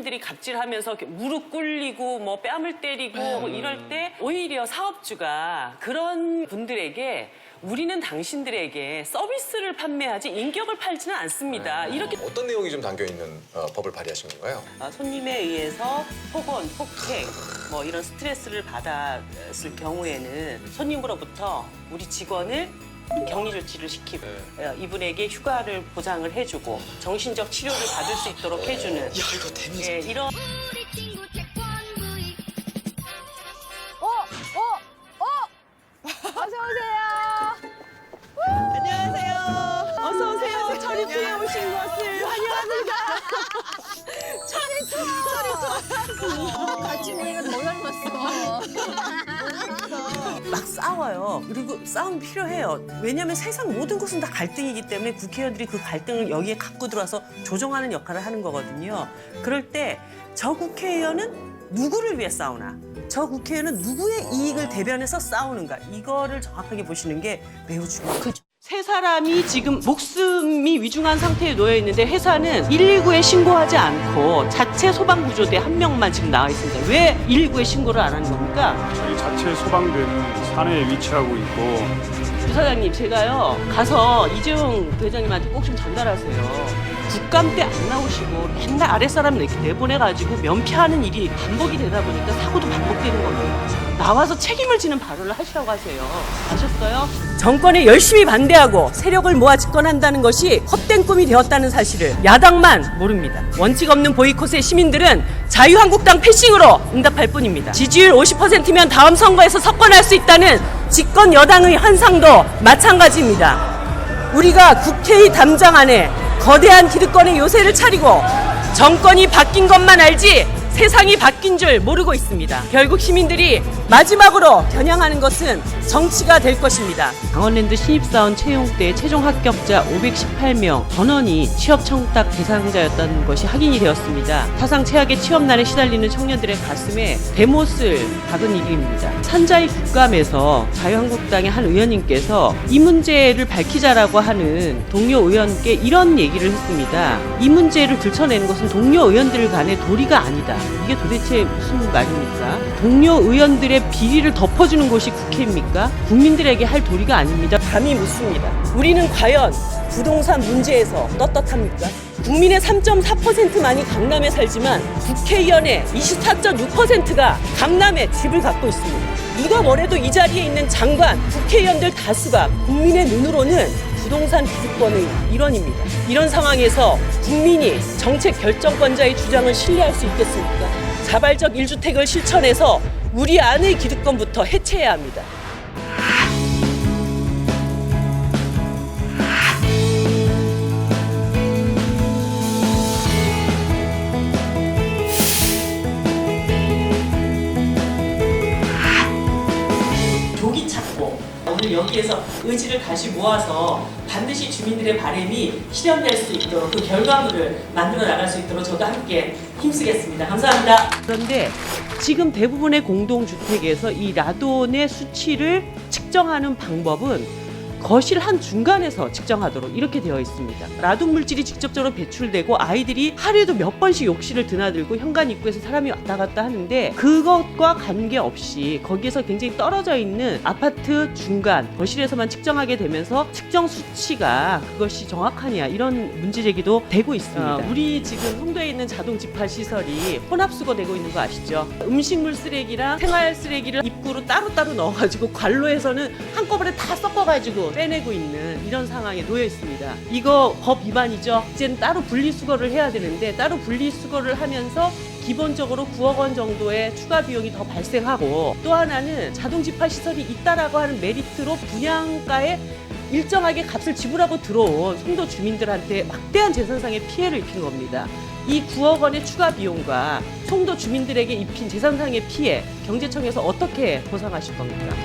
사장님들이 갑질하면서 이렇게 무릎 꿇리고 뭐 뺨을 때리고 뭐 이럴 때 오히려 사업주가 그런 분들에게 우리는 당신들에게 서비스를 판매하지 인격을 팔지는 않습니다. 이렇게 어떤 내용이 좀 담겨있는 법을 발의하신 건가요? 손님에 의해서 폭언, 폭행, 뭐 이런 스트레스를 받았을 경우에는 손님으로부터 우리 직원을 격리 조치를 시키고 이분에게 휴가를 보장을 해주고 정신적 치료를 받을 수 있도록 해주는 야, 이거 데미지. 이런 어서 오세요. 안녕하세요. 어서 오세요. 철이투에 오신 것을 환영합니다. 철이 같이 모이면 더 닮았어. 막 싸워요. 그리고 싸움 필요해요. 왜냐하면 세상 모든 것은 다 갈등이기 때문에 국회의원들이 그 갈등을 여기에 갖고 들어와서 조정하는 역할을 하는 거거든요. 그럴 때 저 국회의원은 누구를 위해 싸우나? 저 국회의원은 누구의 이익을 대변해서 싸우는가? 이거를 정확하게 보시는 게 매우 중요해요. 세 사람이 지금 목숨이 위중한 상태에 놓여 있는데 회사는 119에 신고하지 않고 자체 소방구조대 한 명만 지금 나와 있습니다. 왜 119에 신고를 안 하는 겁니까? 저희 자체 소방대는 산에 위치하고 있고 부사장님, 제가요 가서 이재용 부회장님한테 꼭 좀 전달하세요. 국감 때 안 나오시고 맨날 아랫사람 이렇게 내보내가지고 면피하는 일이 반복이 되다 보니까 사고도 반복되는 겁니다. 나와서 책임을 지는 발언을 하시라고 하세요. 아셨어요? 정권에 열심히 반대하고 세력을 모아 집권한다는 것이 헛된 꿈이 되었다는 사실을 야당만 모릅니다. 원칙 없는 보이콧의 시민들은 자유한국당 패싱으로 응답할 뿐입니다. 지지율 50%면 다음 선거에서 석권할 수 있다는 집권 여당의 환상도 마찬가지입니다. 우리가 국회의 담장 안에 거대한 기득권의 요새를 차리고 정권이 바뀐 것만 알지 세상이 바뀐 줄 모르고 있습니다. 결국 시민들이 마지막으로 겨냥하는 것은 정치가 될 것입니다. 강원랜드 신입사원 채용 때 최종 합격자 518명 전원이 취업 청탁 대상자였다는 것이 확인이 되었습니다. 사상 최악의 취업난에 시달리는 청년들의 가슴에 대못을 박은 일입니다. 산자의 국감에서 자유한국당의 한 의원님께서 이 문제를 밝히자라고 하는 동료 의원께 이런 얘기를 했습니다. 이 문제를 들춰내는 것은 동료 의원들 간의 도리가 아니다. 이게 도대체 무슨 말입니까? 동료 의원들의 비리를 덮어주는 곳이 국회입니까? 국민들에게 할 도리가 아닙니다. 감히 묻습니다. 우리는 과연 부동산 문제에서 떳떳합니까? 국민의 3.4%만이 강남에 살지만 국회의원의 24.6%가 강남에 집을 갖고 있습니다. 누가 뭐래도 이 자리에 있는 장관, 국회의원들 다수가 국민의 눈으로는 부동산 기득권의 일원입니다. 이런 상황에서 국민이 정책 결정권자의 주장을 신뢰할 수 있겠습니까? 자발적 1주택을 실천해서 우리 안의 기득권부터 해체해야 합니다. 조기 찾고 오늘 여기에서 의지를 다시 모아서 반드시 주민들의 바람이 실현될 수 있도록 그 결과물을 만들어 나갈 수 있도록 저도 함께 힘쓰겠습니다. 감사합니다. 그런데 지금 대부분의 공동주택에서 이 라돈의 수치를 측정하는 방법은 거실 한 중간에서 측정하도록 이렇게 되어 있습니다. 라돈 물질이 직접적으로 배출되고 아이들이 하루에도 몇 번씩 욕실을 드나들고 현관 입구에서 사람이 왔다 갔다 하는데 그것과 관계없이 거기에서 굉장히 떨어져 있는 아파트 중간 거실에서만 측정하게 되면서 측정 수치가 그것이 정확하냐 이런 문제 제기도 되고 있습니다. 우리 지금 송도에 있는 자동 집화 시설이 혼합수거되고 있는 거 아시죠? 음식물 쓰레기랑 생활 쓰레기를 입구로 따로따로 넣어가지고 관로에서는 한꺼번에 다 섞어가지고 빼내고 있는 이런 상황에 놓여 있습니다. 이거 법 위반이죠. 이제는 따로 분리수거를 해야 되는데 따로 분리수거를 하면서 기본적으로 9억 원 정도의 추가 비용이 더 발생하고 또 하나는 자동집화 시설이 있다라고 하는 메리트로 분양가에 일정하게 값을 지불하고 들어온 송도 주민들한테 막대한 재산상의 피해를 입힌 겁니다. 이 9억 원의 추가 비용과 송도 주민들에게 입힌 재산상의 피해 경제청에서 어떻게 보상하실 겁니까?